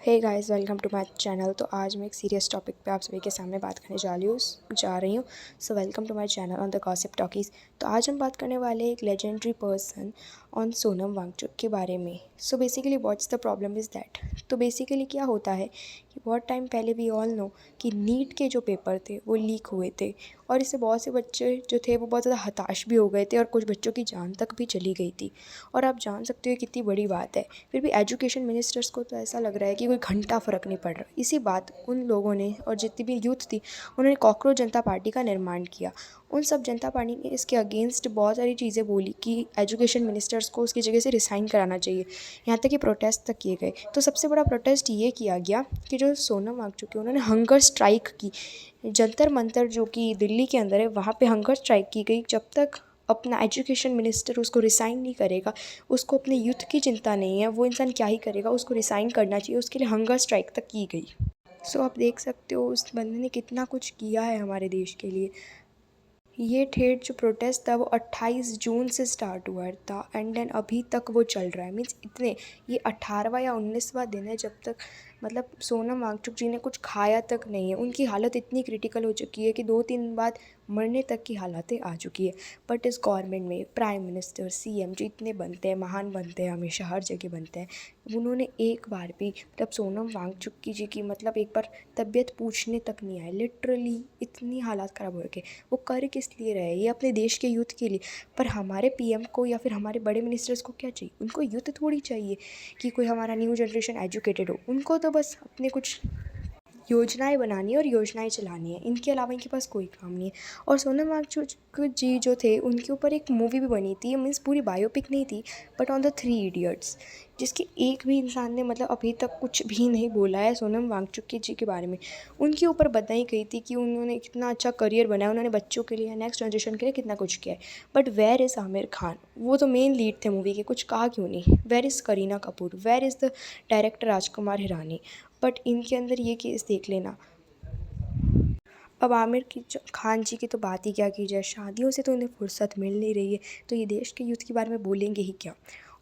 Hey guys, welcome to my channel. तो आज मैं एक सीरियस टॉपिक पे आप सभी के सामने बात करने जा रही हूँ। So welcome to my channel on the gossip talkies. तो आज हम बात करने वाले एक legendary person on Sonam Wangchuk के बारे में। So basically what's the problem is that. तो बेसिकली क्या होता है कि बहुत टाइम पहले वी ऑल नो कि नीट के जो पेपर थे वो लीक हुए थे और इससे बहुत से बच्चे जो थे वो बहुत ज़्यादा हताश भी हो गए थे और कुछ बच्चों की जान तक भी चली गई थी। और आप जान सकते हो कितनी बड़ी बात है। फिर भी एजुकेशन मिनिस्टर्स को तो ऐसा लग रहा है कि कोई घंटा फ़र्क नहीं पड़ रहा। इसी बात उन लोगों ने और जितनी भी यूथ थी उन्होंने कॉकरोच जनता पार्टी का निर्माण किया। उन सब जनता पार्टी ने इसके अगेंस्ट बहुत सारी चीज़ें बोली कि एजुकेशन मिनिस्टर्स को उसकी जगह से रिसाइन कराना चाहिए। यहाँ तक कि प्रोटेस्ट तक किए गए। तो सबसे बड़ा प्रोटेस्ट ये किया गया कि जो सोनम वांगचुक है उन्होंने हंगर स्ट्राइक की। जंतर मंतर जो कि दिल्ली के अंदर है वहाँ पे हंगर स्ट्राइक की गई। जब तक अपना एजुकेशन मिनिस्टर उसको रिसाइन नहीं करेगा, उसको अपने यूथ की चिंता नहीं है, वो इंसान क्या ही करेगा, उसको रिसाइन करना चाहिए। उसके लिए हंगर स्ट्राइक तक की गई। सो आप देख सकते हो उस बंदे ने कितना कुछ किया है हमारे देश के लिए। ये ठेठ जो प्रोटेस्ट था वो 28 जून से स्टार्ट हुआ था एंड देन अभी तक वो चल रहा है। मीन्स इतने ये 18वां या 19वां दिन है जब तक मतलब सोनम वांगचुक जी ने कुछ खाया तक नहीं है। उनकी हालत इतनी क्रिटिकल हो चुकी है कि 2-3 बाद मरने तक की हालतें आ चुकी है। बट इस गवर्नमेंट में प्राइम मिनिस्टर सीएम जो इतने बनते हैं, महान बनते हैं, हमेशा हर जगह बनते हैं, उन्होंने एक बार भी मतलब सोनम वांगचुक जी की मतलब एक बार तबीयत पूछने तक नहीं आए। लिटरली इतनी हालात ख़राब हो रखे। वो कर किस लिए रहे? ये अपने देश के यूथ के लिए। पर हमारे पीएम को या फिर हमारे बड़े मिनिस्टर्स को क्या चाहिए? उनको यूथ थोड़ी चाहिए कि कोई हमारा न्यू जनरेशन एजुकेटेड हो। उनको तो बस अपने कुछ योजनाएं बनानी है और योजनाएं चलानी है। इनके अलावा इनके पास कोई काम नहीं है। और सोनम वांगचुक जी जो थे उनके ऊपर एक मूवी भी बनी थी। मीन्स पूरी बायोपिक नहीं थी बट ऑन द 3 इडियट्स, जिसके एक भी इंसान ने मतलब अभी तक कुछ भी नहीं बोला है सोनम वांगचुक जी के बारे में। उनके ऊपर बताई गई थी कि उन्होंने कितना अच्छा करियर बनाया, उन्होंने बच्चों के लिए, नेक्स्ट जनरेशन के लिए कितना कुछ किया है। But where is Aamir Khan? वो तो मेन लीड थे मूवी के, कुछ कहा क्यों नहीं? Where is Kareena Kapoor? Where is the director Rajkumar Hirani? But इनके अंदर ये केस देख लेना। अब खान जी की तो बात ही क्या की जाए। शादियों से तो उन्हें फुर्सत मिल नहीं रही है, तो ये देश के यूथ के बारे में बोलेंगे ही क्या।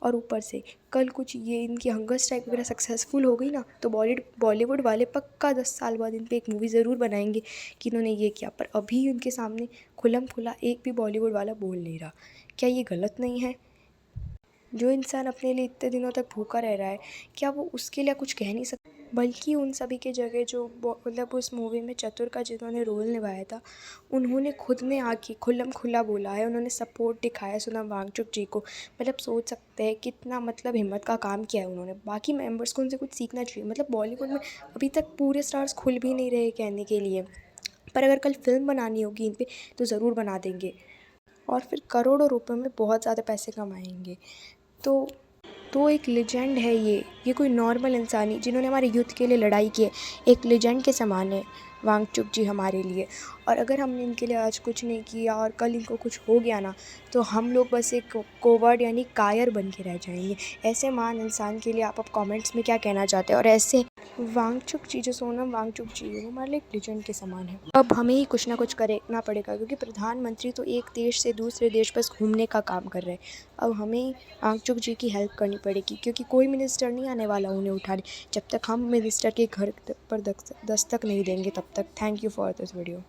और ऊपर से कल कुछ ये इनकी हंगर स्ट्राइक वगैरह सक्सेसफुल हो गई ना तो बॉलीवुड वाले पक्का 10 साल बाद इन पे एक मूवी ज़रूर बनाएंगे कि इन्होंने ये किया। पर अभी उनके सामने खुलम खुला एक भी बॉलीवुड वाला बोल नहीं रहा। क्या ये गलत नहीं है? जो इंसान अपने लिए इतने दिनों तक भूखा रह रहा है, क्या वो उसके लिए कुछ कह नहीं सकता? बल्कि उन सभी के जगह जो मतलब उस मूवी में चतुर का जिन्होंने रोल निभाया था, उन्होंने खुद ने आके खुल्लम खुला बोला है, उन्होंने सपोर्ट दिखाया सोनम वांगचुक जी को। मतलब सोच सकते हैं कितना मतलब हिम्मत का काम किया है उन्होंने। बाकी मेंबर्स को उनसे कुछ सीखना चाहिए। मतलब बॉलीवुड में अभी तक पूरे स्टार्स खुल भी नहीं रहे कहने के लिए, पर अगर कल फिल्म बनानी होगी इन पर तो ज़रूर बना देंगे और फिर करोड़ों रुपए में बहुत ज़्यादा पैसे कमाएंगे। तो एक लेजेंड है ये कोई नॉर्मल इंसान नहीं, जिन्होंने हमारे यूथ के लिए लड़ाई की है, एक लेजेंड के समान है वांगचुक जी हमारे लिए। और अगर हमने इनके लिए आज कुछ नहीं किया और कल इनको कुछ हो गया ना तो हम लोग बस एक कोवर्ड यानी कायर बन के रह जाएंगे। ऐसे महान इंसान के लिए आप कमेंट्स में क्या कहना चाहते हैं? और ऐसे वांगचुक जी जो सोनम वांगचुक जी है वो हमारे लिए एक लेजेंड के समान है। अब हमें ही कुछ ना कुछ करना पड़ेगा क्योंकि प्रधानमंत्री तो एक देश से दूसरे देश बस घूमने का काम कर रहे हैं। अब हमें ही वांगचुक जी की हेल्प करनी पड़ेगी क्योंकि कोई मिनिस्टर नहीं आने वाला उन्हें उठाने जब तक हम मिनिस्टर के घर पर दस्तक नहीं देंगे तब तक। Thank you for this video.